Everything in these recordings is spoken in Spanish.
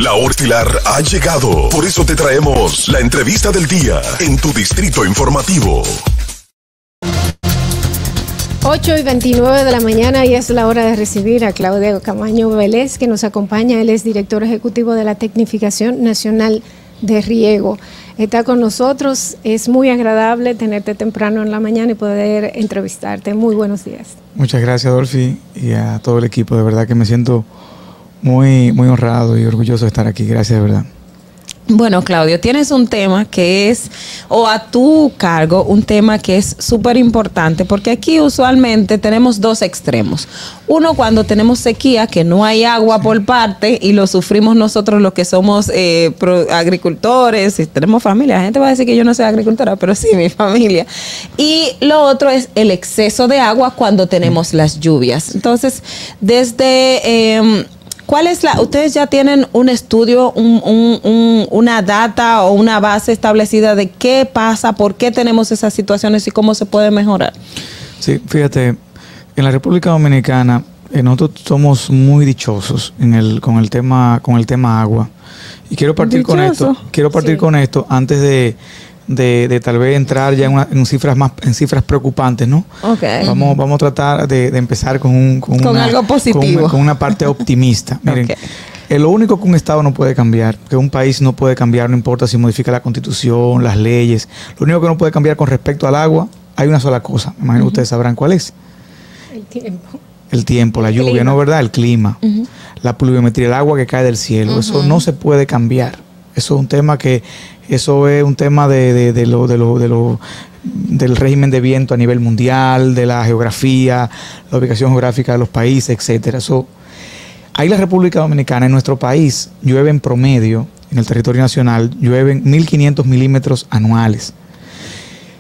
La hora estilar ha llegado. Por eso te traemos la entrevista del día en tu distrito informativo. 8:29 de la mañana y es la hora de recibir a Claudio Camaño Vélez, que nos acompaña. Él es director ejecutivo de la Tecnificación Nacional de Riego. Está con nosotros. Es muy agradable tenerte temprano en la mañana y poder entrevistarte. Muy buenos días. Muchas gracias, Dolphy, y a todo el equipo. De verdad que me siento muy honrado y orgulloso de estar aquí. Gracias, de verdad. Bueno, Claudio, tienes un tema que es, o a tu cargo, un tema que es súper importante, porque aquí usualmente tenemos dos extremos. Uno, cuando tenemos sequía, que no hay agua por parte, y lo sufrimos nosotros los que somos agricultores, y tenemos familia. La gente va a decir que yo no soy agricultora, pero sí, mi familia. Y lo otro es el exceso de agua cuando tenemos las lluvias. Entonces, desde... ¿cuál es ustedes ya tienen un estudio, una data o una base establecida de qué pasa, por qué tenemos esas situaciones y cómo se puede mejorar? Sí, fíjate, en la República Dominicana nosotros somos muy dichosos con el tema agua. Y quiero partir con esto antes de tal vez entrar ya en cifras preocupantes, ¿no? Okay. Vamos a tratar de empezar con algo positivo, con una parte optimista. Miren, lo único que un Estado no puede cambiar, que un país no puede cambiar, no importa si modifica la Constitución, las leyes, lo único que no puede cambiar con respecto al agua, hay una sola cosa. Me imagino que ustedes sabrán cuál es. El tiempo, la lluvia, ¿no? ¿Verdad? El clima, la pluviometría, el agua que cae del cielo. Eso no se puede cambiar. Eso es un tema del régimen de viento a nivel mundial, de la geografía, la ubicación geográfica de los países, etcétera. Ahí la República Dominicana, en nuestro país, llueve en promedio, en el territorio nacional, llueven 1.500 milímetros anuales.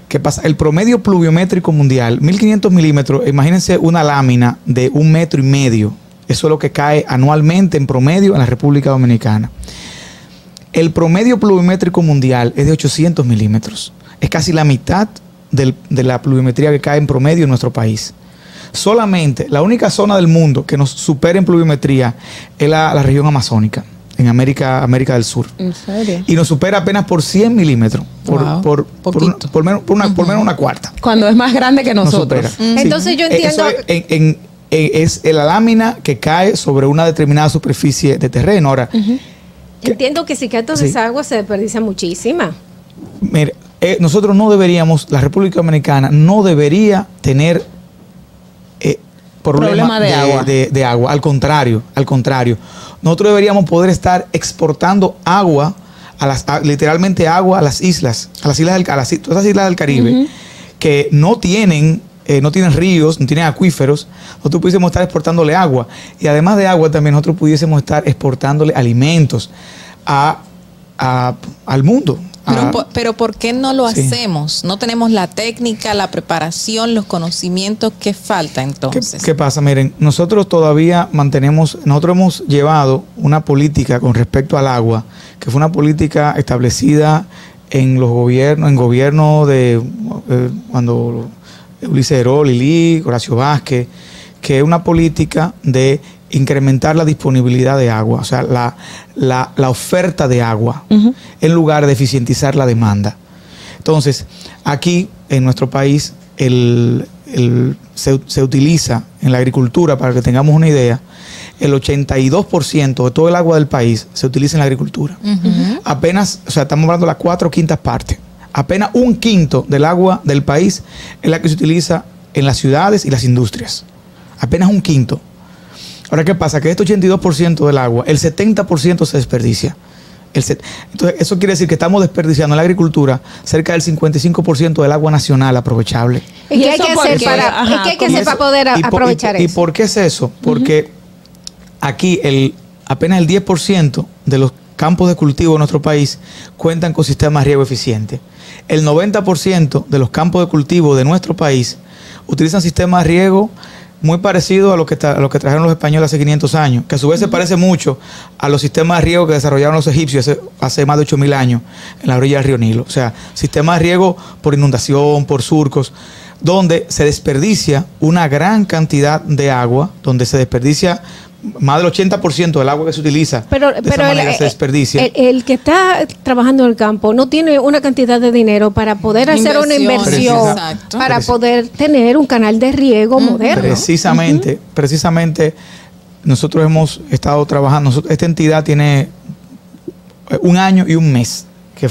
¿Qué pasa? El promedio pluviométrico mundial, 1.500 milímetros, imagínense una lámina de 1,5 metros. Eso es lo que cae anualmente en promedio en la República Dominicana. El promedio pluviométrico mundial es de 800 milímetros. Es casi la mitad de la pluviometría que cae en promedio en nuestro país. Solamente la única zona del mundo que nos supera en pluviometría es la región amazónica, en América del Sur. ¿En serio? Y nos supera apenas por 100 milímetros, por menos una cuarta. Cuando es más grande que nosotros. Entonces yo entiendo... Eso es la lámina que cae sobre una determinada superficie de terreno. Ahora... Entiendo que si cae toda esa agua se desperdicia muchísima. Mire, nosotros no deberíamos, la República Dominicana no debería tener problema de agua. Al contrario. Nosotros deberíamos poder estar exportando agua, literalmente agua a las islas, todas esas islas del Caribe, que no tienen ríos, no tienen acuíferos. Nosotros pudiésemos estar exportándole agua, y además de agua también nosotros pudiésemos estar exportándole alimentos al mundo. Pero ¿por qué no lo hacemos? No tenemos la técnica, la preparación, los conocimientos. ¿Qué falta entonces? ¿Qué pasa? Miren, nosotros hemos llevado una política con respecto al agua, que fue una política establecida en gobierno de cuando Ulises Herol, Lili, Horacio Vázquez, que es una política de incrementar la disponibilidad de agua, o sea, la oferta de agua, en lugar de eficientizar la demanda. Entonces, aquí en nuestro país se utiliza en la agricultura, para que tengamos una idea, el 82% de todo el agua del país se utiliza en la agricultura. Apenas, o sea, estamos hablando de las 4/5 partes. Apenas 1/5 del agua del país es la que se utiliza en las ciudades y las industrias. Apenas 1/5. Ahora, ¿qué pasa? Que este 82% del agua, el 70% se desperdicia. Entonces, eso quiere decir que estamos desperdiciando en la agricultura cerca del 55% del agua nacional aprovechable. ¿Y qué hay que hacer para poder aprovechar eso? ¿Y por qué es eso? Porque aquí apenas el 10% de los campos de cultivo de nuestro país cuentan con sistemas de riego eficientes. El 90% de los campos de cultivo de nuestro país utilizan sistemas de riego muy parecidos a lo que trajeron los españoles hace 500 años, que a su vez se parece mucho a los sistemas de riego que desarrollaron los egipcios hace más de 8.000 años en la orilla del río Nilo. O sea, sistemas de riego por inundación, por surcos, donde se desperdicia una gran cantidad de agua, donde se desperdicia más del 80% del agua que se utiliza de esa manera se desperdicia. El que está trabajando en el campo no tiene una cantidad de dinero para poder hacer una inversión, para poder tener un canal de riego moderno. Precisamente nosotros hemos estado trabajando, esta entidad tiene 1 año y 1 mes que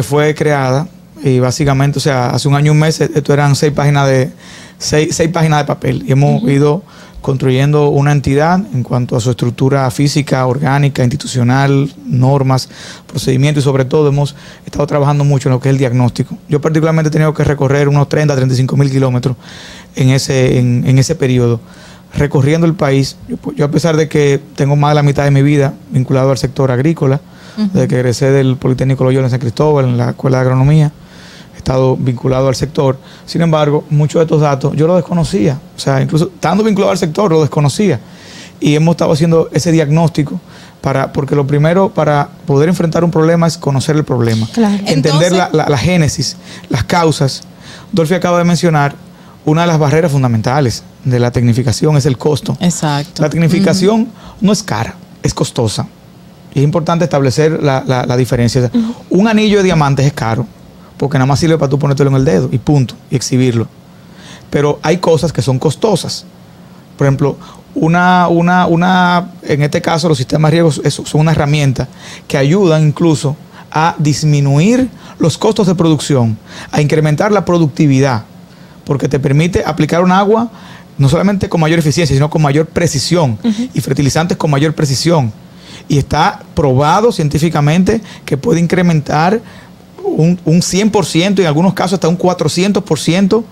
fue creada, y básicamente, o sea, hace 1 año y 1 mes, esto eran 6 páginas de papel, y hemos ido construyendo una entidad en cuanto a su estructura física, orgánica, institucional, normas, procedimientos, y sobre todo hemos estado trabajando mucho en lo que es el diagnóstico. Yo particularmente he tenido que recorrer unos 30 a 35 mil kilómetros en ese periodo, recorriendo el país. Yo, a pesar de que tengo más de la mitad de mi vida vinculado al sector agrícola, desde que egresé del Politécnico Loyola en San Cristóbal, en la Escuela de Agronomía, he estado vinculado al sector. Sin embargo, muchos de estos datos yo los desconocía. O sea, incluso estando vinculado al sector, lo desconocía. Y hemos estado haciendo ese diagnóstico porque lo primero para poder enfrentar un problema es conocer el problema. Claro. Entender la génesis, las causas. Dolphy acaba de mencionar una de las barreras fundamentales de la tecnificación es el costo. Exacto. La tecnificación no es cara, es costosa. Y es importante establecer la diferencia. O sea, un anillo de diamantes es caro, porque nada más sirve para tú ponértelo en el dedo y punto, y exhibirlo. Pero hay cosas que son costosas. Por ejemplo, en este caso los sistemas de riego son una herramienta que ayudan incluso a disminuir los costos de producción, a incrementar la productividad, porque te permite aplicar un agua no solamente con mayor eficiencia, sino con mayor precisión, y fertilizantes con mayor precisión. Y está probado científicamente que puede incrementar un 100% y en algunos casos hasta un 400%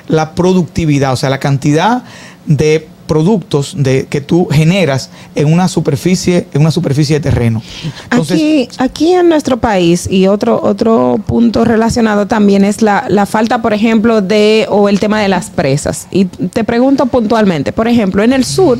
la productividad, o sea, la cantidad de productos que tú generas en una superficie de terreno. Entonces, aquí en nuestro país, y otro punto relacionado también es la falta, por ejemplo, o el tema de las presas. Y te pregunto puntualmente, por ejemplo, en el sur,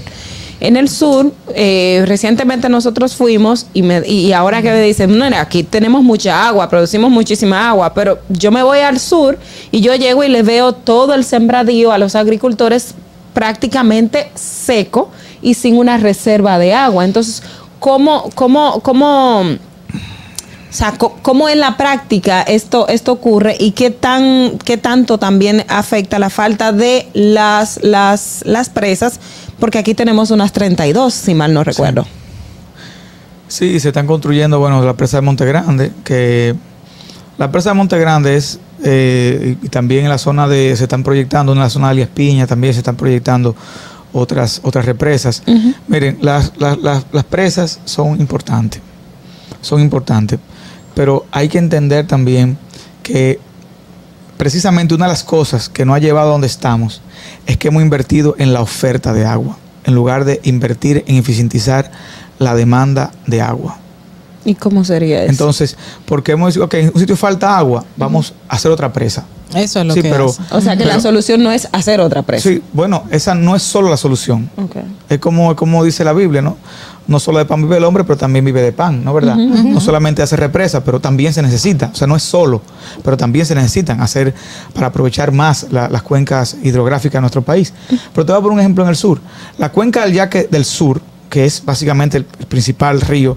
recientemente nosotros fuimos y ahora que me dicen, no, aquí tenemos mucha agua, producimos muchísima agua, pero yo me voy al sur y yo llego y le veo todo el sembradío a los agricultores prácticamente seco y sin una reserva de agua. Entonces, ¿cómo en la práctica esto ocurre y qué tanto también afecta la falta de las presas? Porque aquí tenemos unas 32, si mal no recuerdo. Sí, se están construyendo, la presa de Monte Grande, que la presa de Monte Grande es, y también en la zona se están proyectando, en la zona de Alias Piña también se están proyectando otras represas. Miren, las presas son importantes, pero hay que entender también que precisamente una de las cosas que nos ha llevado a donde estamos es que hemos invertido en la oferta de agua, en lugar de invertir en eficientizar la demanda de agua. ¿Y cómo sería eso? Entonces, porque hemos dicho, en un sitio falta agua, vamos a hacer otra presa. Eso es lo que hace. O sea que la solución no es hacer otra presa. Sí, esa no es solo la solución. Okay. Es como dice la Biblia, ¿no? No solo de pan vive el hombre, pero también vive de pan, ¿no? ¿Verdad? No solamente hacer represas, pero también se necesita. O sea, no es solo, pero también se necesitan hacer para aprovechar más las cuencas hidrográficas de nuestro país. Pero te voy a poner un ejemplo en el sur. La cuenca del Yaque del Sur, que es básicamente el principal río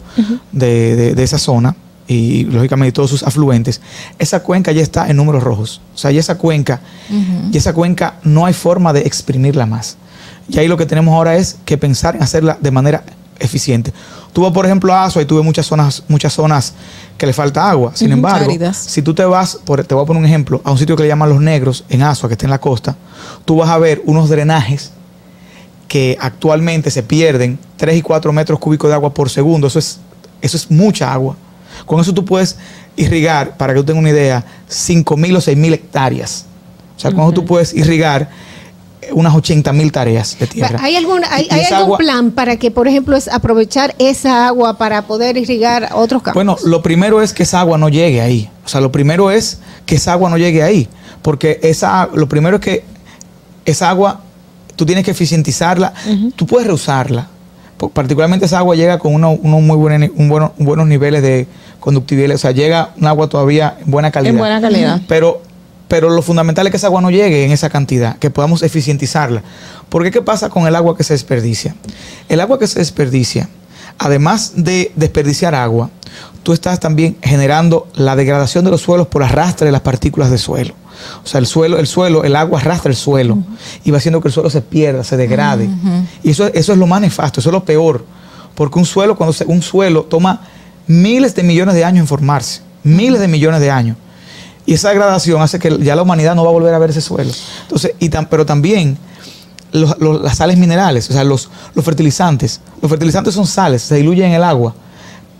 de esa zona, y lógicamente todos sus afluentes, esa cuenca ya está en números rojos. O sea, ya esa cuenca no hay forma de exprimirla más. Y ahí lo que tenemos ahora es que pensar en hacerla de manera eficiente. Tuve, por ejemplo, a Azua y tuve muchas zonas que le falta agua. Sin embargo, áridas. Si tú te vas, te voy a poner un ejemplo, a un sitio que le llaman Los Negros, en Azua, que está en la costa, tú vas a ver unos drenajes que actualmente se pierden 3 y 4 metros cúbicos de agua por segundo. Eso es mucha agua. Con eso tú puedes irrigar, para que tú tengas una idea, 5,000 o 6,000 hectáreas. O sea, con eso tú puedes irrigar unas 80,000 tareas de tierra. ¿Hay algún plan para que, por ejemplo, es aprovechar esa agua para poder irrigar otros campos? Bueno, lo primero es que esa agua no llegue ahí. O sea, lo primero es que esa agua no llegue ahí. Porque lo primero es que esa agua tú tienes que eficientizarla. Tú puedes reusarla. Particularmente esa agua llega con unos buenos niveles de conductividad. O sea, llega un agua todavía en buena calidad. En buena calidad. Pero pero lo fundamental es que esa agua no llegue en esa cantidad, que podamos eficientizarla. Porque ¿qué pasa con el agua que se desperdicia? El agua que se desperdicia, además de desperdiciar agua, tú estás también generando la degradación de los suelos por arrastre de las partículas de suelo. O sea, el agua arrastra el suelo y va haciendo que el suelo se pierda, se degrade. Y eso es lo más nefasto, eso es lo peor. Porque un suelo toma miles de millones de años en formarse, miles de millones de años. Y esa degradación hace que ya la humanidad no va a volver a ver ese suelo. Entonces, pero también las sales minerales, o sea, los fertilizantes. Los fertilizantes son sales, se diluyen en el agua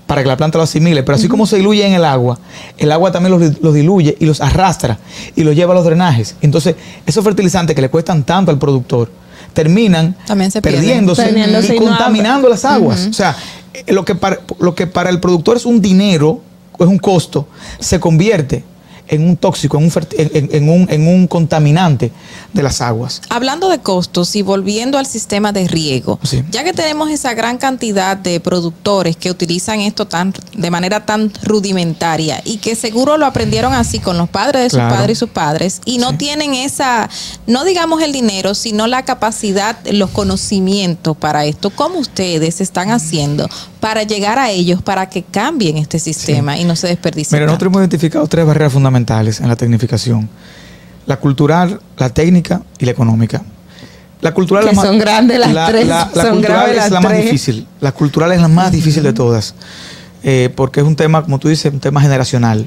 para que la planta lo asimile. Pero así como se diluye en el agua también los diluye y los arrastra y los lleva a los drenajes. Entonces, esos fertilizantes que le cuestan tanto al productor terminan perdiéndose y contaminando las aguas. O sea, lo que para el productor es un dinero, es un costo, se convierte en un tóxico, en un contaminante de las aguas. Hablando de costos y volviendo al sistema de riego, sí, ya que tenemos esa gran cantidad de productores que utilizan esto de manera tan rudimentaria y que seguro lo aprendieron así con los padres de sus padres y sus padres y no tienen esa, no digamos el dinero, sino la capacidad, los conocimientos para esto, ¿cómo ustedes están haciendo para llegar a ellos para que cambien este sistema y no se desperdicien? Mira, nosotros hemos identificado 3 barreras fundamentales en la tecnificación: la cultural, la técnica y la económica. La cultural que son grandes las tres. La cultural es la más difícil. La cultural es la más difícil de todas, porque es un tema, como tú dices, un tema generacional.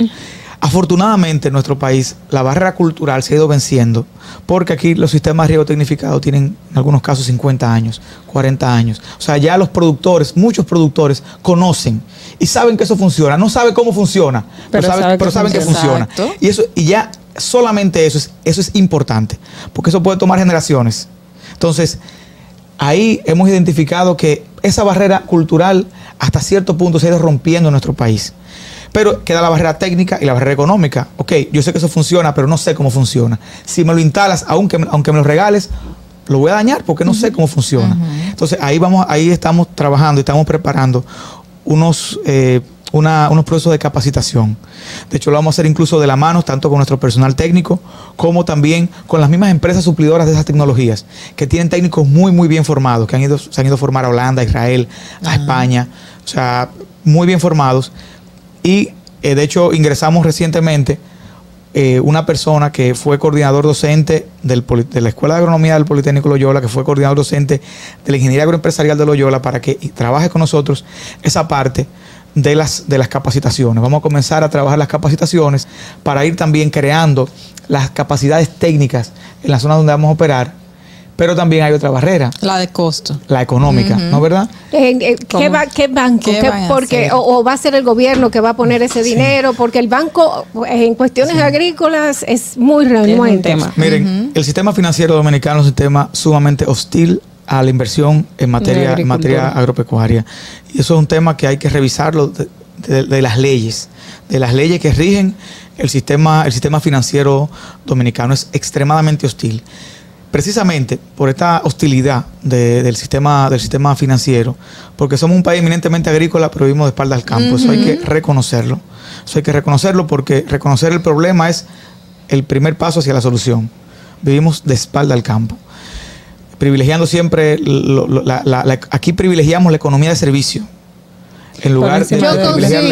Afortunadamente en nuestro país la barrera cultural se ha ido venciendo, porque aquí los sistemas de riego tecnificado tienen en algunos casos 50 años, 40 años. O sea, ya los productores, muchos productores conocen y saben que eso funciona. No saben cómo funciona, pero saben que funciona. Y ya solamente eso es importante, porque eso puede tomar generaciones. Entonces, ahí hemos identificado que esa barrera cultural hasta cierto punto se ha ido rompiendo en nuestro país. Pero queda la barrera técnica y la barrera económica. Ok, yo sé que eso funciona, pero no sé cómo funciona. Si me lo instalas, aunque me lo regales, lo voy a dañar porque no sé cómo funciona. Entonces, ahí estamos trabajando y estamos preparando unos procesos de capacitación. De hecho, lo vamos a hacer incluso de la mano, tanto con nuestro personal técnico, como también con las mismas empresas suplidoras de esas tecnologías, que tienen técnicos muy, muy bien formados, que se han ido a formar a Holanda, a Israel, a España. O sea, muy bien formados. Y de hecho ingresamos recientemente una persona que fue coordinador docente de la Escuela de Agronomía del Politécnico Loyola, que fue coordinador docente de la Ingeniería Agroempresarial de Loyola, para que trabaje con nosotros esa parte de las capacitaciones. Vamos a comenzar a trabajar las capacitaciones para ir también creando las capacidades técnicas en la zona donde vamos a operar. Pero también hay otra barrera. La de costo. La económica, ¿no, verdad? ¿Qué banco? ¿O va a ser el gobierno que va a poner ese dinero? Porque el banco, en cuestiones agrícolas, es muy renuente. Miren, el sistema financiero dominicano es un sistema sumamente hostil a la inversión en materia agropecuaria. Y eso es un tema que hay que revisarlo de las leyes. De las leyes que rigen el sistema financiero dominicano. Es extremadamente hostil. Precisamente por esta hostilidad del sistema financiero, porque somos un país eminentemente agrícola, pero vivimos de espalda al campo. Eso hay que reconocerlo. Eso hay que reconocerlo, porque reconocer el problema es el primer paso hacia la solución. Vivimos de espalda al campo, privilegiando siempre aquí privilegiamos la economía de servicio en lugar de privilegiar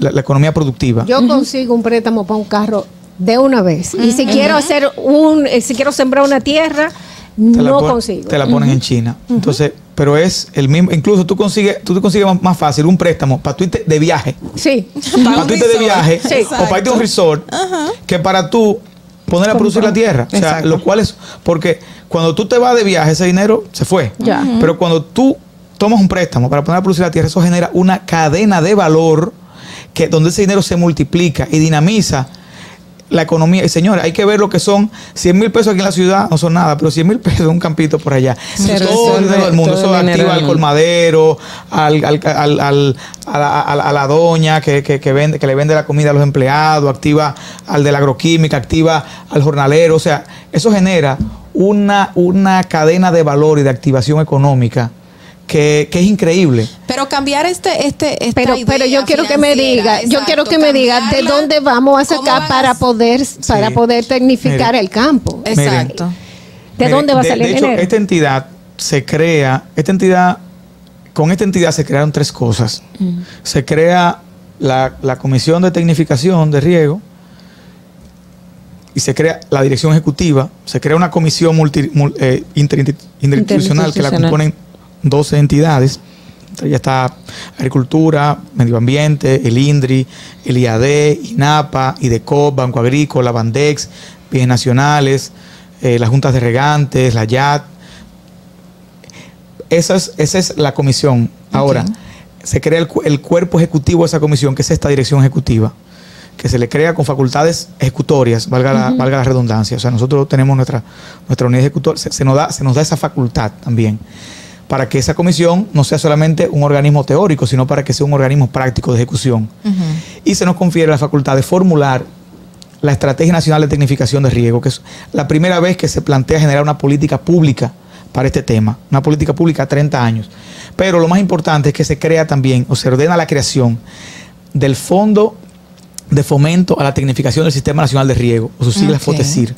la economía productiva. Yo consigo un préstamo para un carro de una vez. Y si quiero si quiero sembrar una tierra, no consigo. Te la ponen en China. Entonces, pero es el mismo. Incluso tú consigues más fácil un préstamo para tú irte de viaje. Sí. Para tú irte de viaje o para irte a un resort, que para tú poner a producir la tierra. O sea, lo cual es porque cuando tú te vas de viaje, ese dinero se fue. Pero cuando tú tomas un préstamo para poner a producir la tierra, eso genera una cadena de valor donde ese dinero se multiplica y dinamiza la economía. Y señores, hay que ver lo que son 100,000 pesos aquí en la ciudad, no son nada, pero 100,000 pesos en un campito por allá. Todo el dinero del mundo. Eso activa al colmadero, a la doña que le vende la comida a los empleados, activa al de la agroquímica, activa al jornalero. O sea, eso genera una cadena de valor y de activación económica que es increíble. Pero cambiar pero yo quiero que me diga, de dónde vamos a sacar para poder tecnificar el campo. Exacto. ¿De dónde va a salir el dinero? De hecho, con esta entidad se crearon 3 cosas. Se crea la Comisión de Tecnificación de Riego y se crea la Dirección Ejecutiva. Se crea una comisión interinstitucional que la componen 12 entidades. Ya está Agricultura, Medio Ambiente, el INDRI, el IAD, INAPA, IDECOP, Banco Agrícola, Bandex, Bienes Nacionales, las juntas de regantes, la YAT. Esa es la comisión. Ahora, se crea el cuerpo ejecutivo de esa comisión, que es esta dirección ejecutiva, que se le crea con facultades ejecutorias, valga la redundancia. O sea, nosotros tenemos nuestra unidad ejecutora, se nos da esa facultad también, para que esa comisión no sea solamente un organismo teórico, sino para que sea un organismo práctico de ejecución. Y se nos confiere la facultad de formular la Estrategia Nacional de Tecnificación de Riego, que es la primera vez que se plantea generar una política pública para este tema, una política pública a 30 años. Pero lo más importante es que se crea también, o se ordena la creación del Fondo de Fomento a la Tecnificación del Sistema Nacional de Riego, o sus siglas FOTESIR,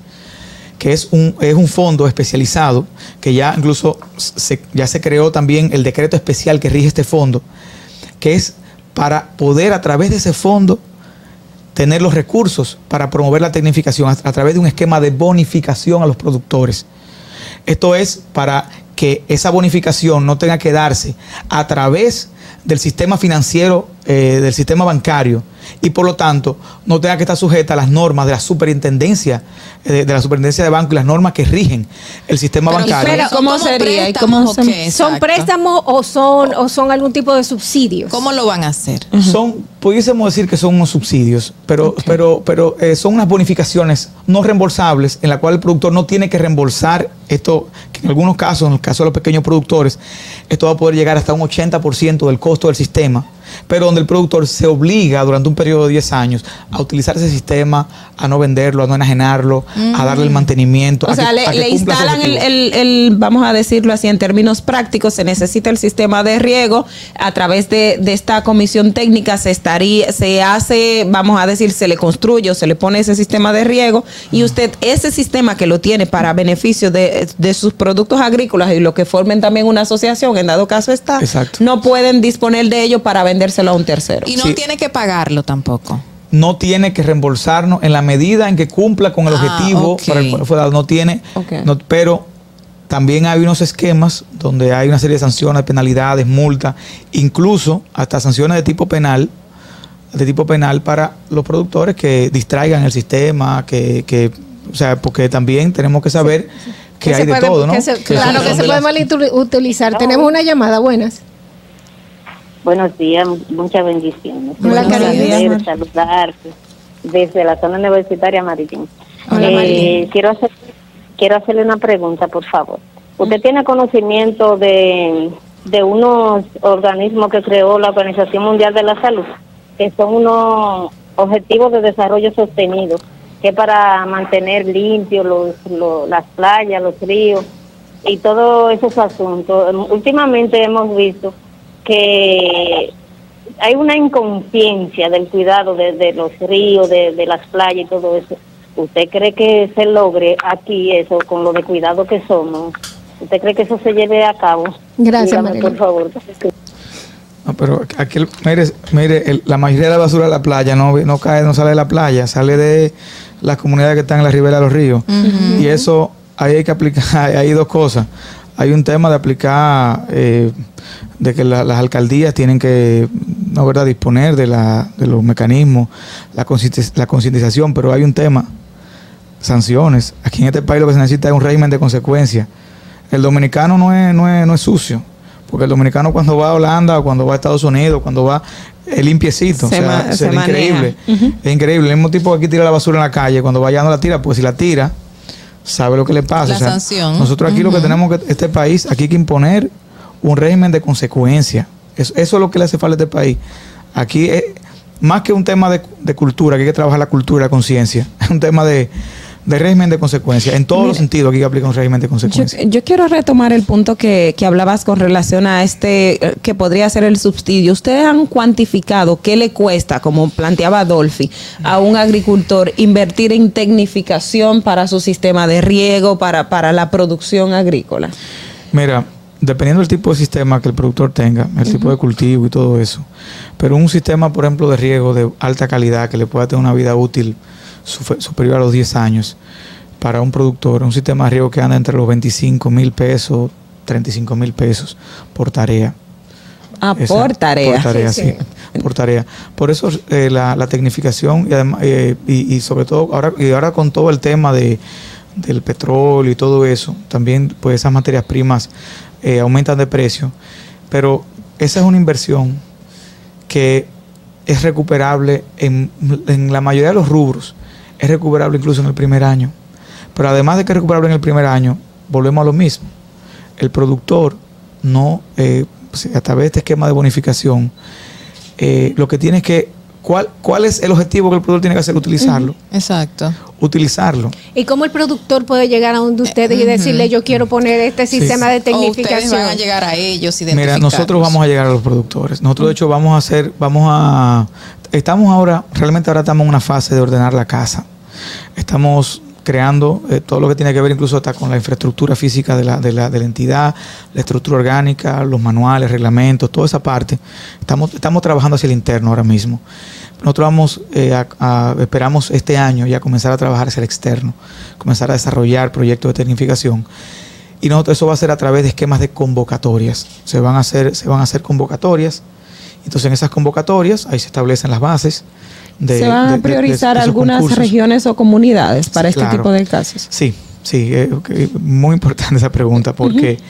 que es un fondo especializado, que ya incluso ya se creó también el decreto especial que rige este fondo, que es para poder a través de ese fondo tener los recursos para promover la tecnificación a través de un esquema de bonificación a los productores. Esto es para que esa bonificación no tenga que darse a través del sistema financiero, del sistema bancario, y por lo tanto no tenga que estar sujeta a las normas de la superintendencia de banco y las normas que rigen el sistema bancario. Pero, ¿cómo sería? ¿Y cómo ¿Son préstamos o son algún tipo de subsidios? ¿Cómo lo van a hacer? Pudiésemos decir que son unos subsidios, pero son unas bonificaciones no reembolsables, en la cual el productor no tiene que reembolsar esto, que en algunos casos, en el caso de los pequeños productores, esto va a poder llegar hasta un 80% del costo del sistema, pero donde el productor se obliga durante un periodo de 10 años a utilizar ese sistema, a no venderlo, a no enajenarlo, a darle el mantenimiento. O sea, le instalan vamos a decirlo así, en términos prácticos, se necesita el sistema de riego. A través de esta comisión técnica se hace, vamos a decir, se le construye o se le pone ese sistema de riego, y usted, ese sistema que lo tiene para beneficio de sus productos agrícolas y lo que formen también una asociación, en dado caso está, no pueden disponer de ello para vendérselo a un tercero. Y no tiene que pagarlo tampoco. No tiene que reembolsarnos en la medida en que cumpla con el objetivo para el cual fue dado. No tiene, pero también hay unos esquemas donde hay una serie de sanciones, penalidades, multas, incluso hasta sanciones de tipo penal para los productores que distraigan el sistema, o sea, porque también tenemos que saber que hay de todo, ¿no? Claro que se puede mal utilizar. Tenemos una llamada, buenas. Buenos días, muchas bendiciones. Hola, cariño. Saludarte desde la zona universitaria marítima. Hola, Marilyn. Quiero hacerle una pregunta, por favor. ¿Usted tiene conocimiento de unos organismos que creó la Organización Mundial de la Salud, que son unos objetivos de desarrollo sostenido, que es para mantener limpios las playas, los ríos y todos esos asuntos? Últimamente hemos visto que hay una inconsciencia del cuidado de los ríos, de las playas y todo eso. ¿Usted cree que se logre aquí eso con lo de cuidado que somos? ¿Usted cree que eso se lleve a cabo? Gracias, María. Por favor. No, pero aquí, mire, la mayoría de la basura de la playa no sale de la playa, sale de las comunidades que están en la ribera de los ríos. Y eso, ahí hay que aplicar, hay dos cosas. Hay un tema de aplicar, de que las alcaldías tienen que, no, ¿verdad?, disponer de los mecanismos, la concientización, pero hay un tema, sanciones. Aquí en este país lo que se necesita es un régimen de consecuencias. El dominicano no es sucio, porque el dominicano cuando va a Holanda o cuando va a Estados Unidos, cuando va, es limpiecito, es increíble. Es increíble. El mismo tipo que aquí tira la basura en la calle, cuando va ya no la tira, pues si la tira, sabe lo que le pasa. La sanción. Nosotros aquí lo que tenemos que, este país, aquí hay que imponer un régimen de consecuencia. Eso es lo que le hace falta a este país. Aquí es más que un tema de cultura, que hay que trabajar la cultura y la conciencia. Es un tema de de régimen de consecuencias. En todos los sentidos aquí aplica un régimen de consecuencias. Yo quiero retomar el punto que hablabas con relación a que podría ser el subsidio. ¿Ustedes han cuantificado qué le cuesta, como planteaba Adolfi, a un agricultor invertir en tecnificación para su sistema de riego, para la producción agrícola? Mira, dependiendo del tipo de sistema que el productor tenga, el tipo de cultivo y todo eso, pero un sistema, por ejemplo, de riego de alta calidad que le pueda tener una vida útil superior a los 10 años para un productor, un sistema de riego que anda entre los 25,000 pesos, 35,000 pesos por tarea. Por tarea. Por tarea, sí. Por tarea. Por eso la tecnificación y además y sobre todo ahora con todo el tema del petróleo y todo eso, también pues esas materias primas aumentan de precio, pero esa es una inversión que es recuperable en la mayoría de los rubros, es recuperable incluso en el primer año, pero además de que es recuperable en el primer año, volvemos a lo mismo, el productor no, a través de este esquema de bonificación, lo que tiene es que ¿Cuál es el objetivo que el productor tiene que hacer? Utilizarlo. Exacto. Utilizarlo. ¿Y cómo el productor puede llegar a donde ustedes y decirle, yo quiero poner este sistema de tecnificación? O ustedes van a llegar a ellos, Mira, nosotros vamos a llegar a los productores. Nosotros, de hecho, realmente ahora estamos en una fase de ordenar la casa. Estamos creando todo lo que tiene que ver incluso hasta con la infraestructura física de la entidad, la estructura orgánica, los manuales, reglamentos, toda esa parte. Estamos trabajando hacia el interno ahora mismo. Nosotros esperamos este año ya comenzar a trabajar hacia el externo, comenzar a desarrollar proyectos de tecnificación. Y eso va a ser a través de esquemas de convocatorias. Se van a hacer convocatorias. Entonces, en esas convocatorias, ahí se establecen las bases. ¿Se van a priorizar algunas concursos, regiones o comunidades para este tipo de casos? Sí, muy importante esa pregunta, porque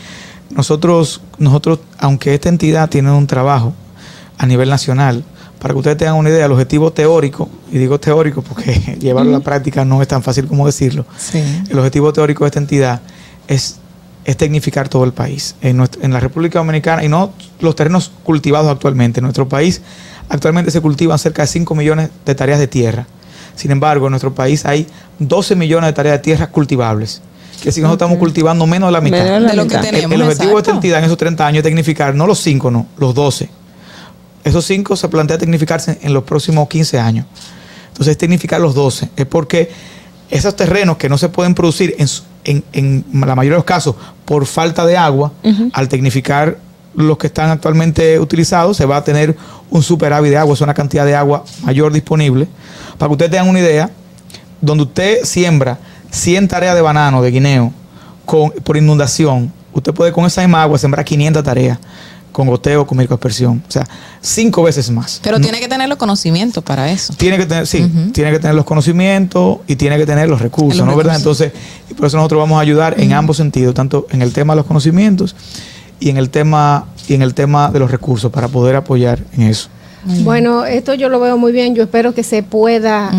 nosotros, aunque esta entidad tiene un trabajo a nivel nacional, para que ustedes tengan una idea, el objetivo teórico, y digo teórico porque llevarlo a la práctica no es tan fácil como decirlo, el objetivo teórico de esta entidad es tecnificar todo el país. En la República Dominicana, y no los terrenos cultivados actualmente, en nuestro país actualmente se cultivan cerca de 5 millones de tareas de tierra. Sin embargo, en nuestro país hay 12 millones de tareas de tierra cultivables. Que si nosotros estamos cultivando menos de la mitad. De lo que tenemos. El objetivo de esta entidad en esos 30 años es tecnificar, no los 5, no, los 12. Esos 5 se plantea tecnificarse en los próximos 15 años. Entonces, tecnificar los 12. Es porque esos terrenos que no se pueden producir en la mayoría de los casos por falta de agua, al tecnificar los que están actualmente utilizados, se va a tener un superávit de agua, es una cantidad de agua mayor disponible. Para que ustedes tengan una idea, donde usted siembra 100 tareas de banano, de guineo, por inundación, usted puede con esa misma agua sembrar 500 tareas con goteo, con microaspersión. O sea, 5 veces más. Pero tiene que tener los conocimientos para eso. Tiene que tener, tiene que tener los conocimientos y tiene que tener los recursos, ¿no? ¿Verdad? Entonces, y por eso nosotros vamos a ayudar en ambos sentidos, tanto en el tema de los conocimientos y en el tema de los recursos para poder apoyar en eso. Bueno, esto yo lo veo muy bien. Yo espero que se pueda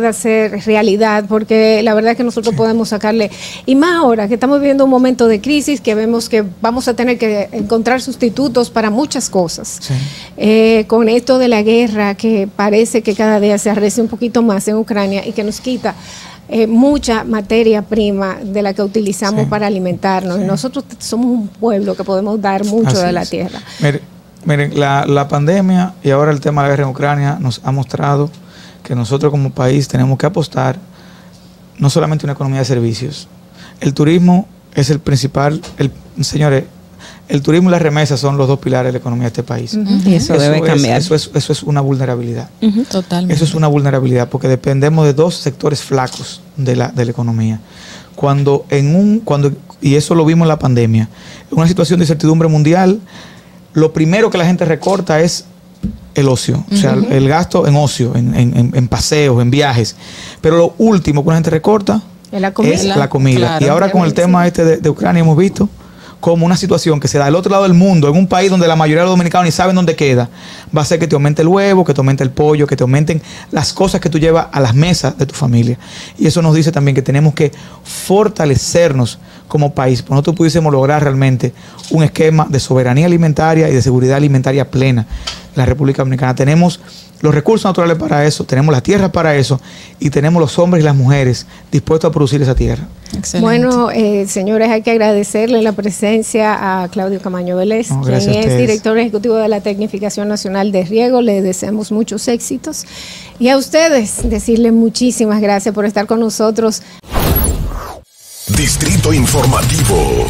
hacer realidad, porque la verdad es que nosotros podemos sacarle, y más ahora que estamos viviendo un momento de crisis, que vemos que vamos a tener que encontrar sustitutos para muchas cosas. Con esto de la guerra, que parece que cada día se arrecia un poquito más en Ucrania y que nos quita mucha materia prima de la que utilizamos para alimentarnos. Y nosotros somos un pueblo que podemos dar mucho de la tierra. Miren, la pandemia y ahora el tema de la guerra en Ucrania nos ha mostrado que nosotros como país tenemos que apostar no solamente a una economía de servicios. El turismo es el principal, señores, el turismo y las remesas son los 2 pilares de la economía de este país. Y eso debe cambiar. Eso es una vulnerabilidad. Totalmente. Eso es una vulnerabilidad porque dependemos de 2 sectores flacos de la economía. Y eso lo vimos en la pandemia, en una situación de incertidumbre mundial, lo primero que la gente recorta es el ocio, o sea, el gasto en ocio, en paseos, en viajes. Pero lo último que la gente recorta es la comida. Claro, y ahora con el tema de Ucrania hemos visto como una situación que se da del otro lado del mundo, en un país donde la mayoría de los dominicanos ni saben dónde queda, va a hacer que te aumente el huevo, que te aumente el pollo, que te aumenten las cosas que tú llevas a las mesas de tu familia. Y eso nos dice también que tenemos que fortalecernos como país, pues nosotros pudiésemos lograr realmente un esquema de soberanía alimentaria y de seguridad alimentaria plena en la República Dominicana. Tenemos los recursos naturales para eso, tenemos las tierras para eso y tenemos los hombres y las mujeres dispuestos a producir esa tierra. Excelente. Bueno, señores, hay que agradecerle la presencia a Claudio Camaño Vélez, quien es director ejecutivo de la Tecnificación Nacional de Riego. Le deseamos muchos éxitos. Y a ustedes, decirles muchísimas gracias por estar con nosotros. Distrito Informativo.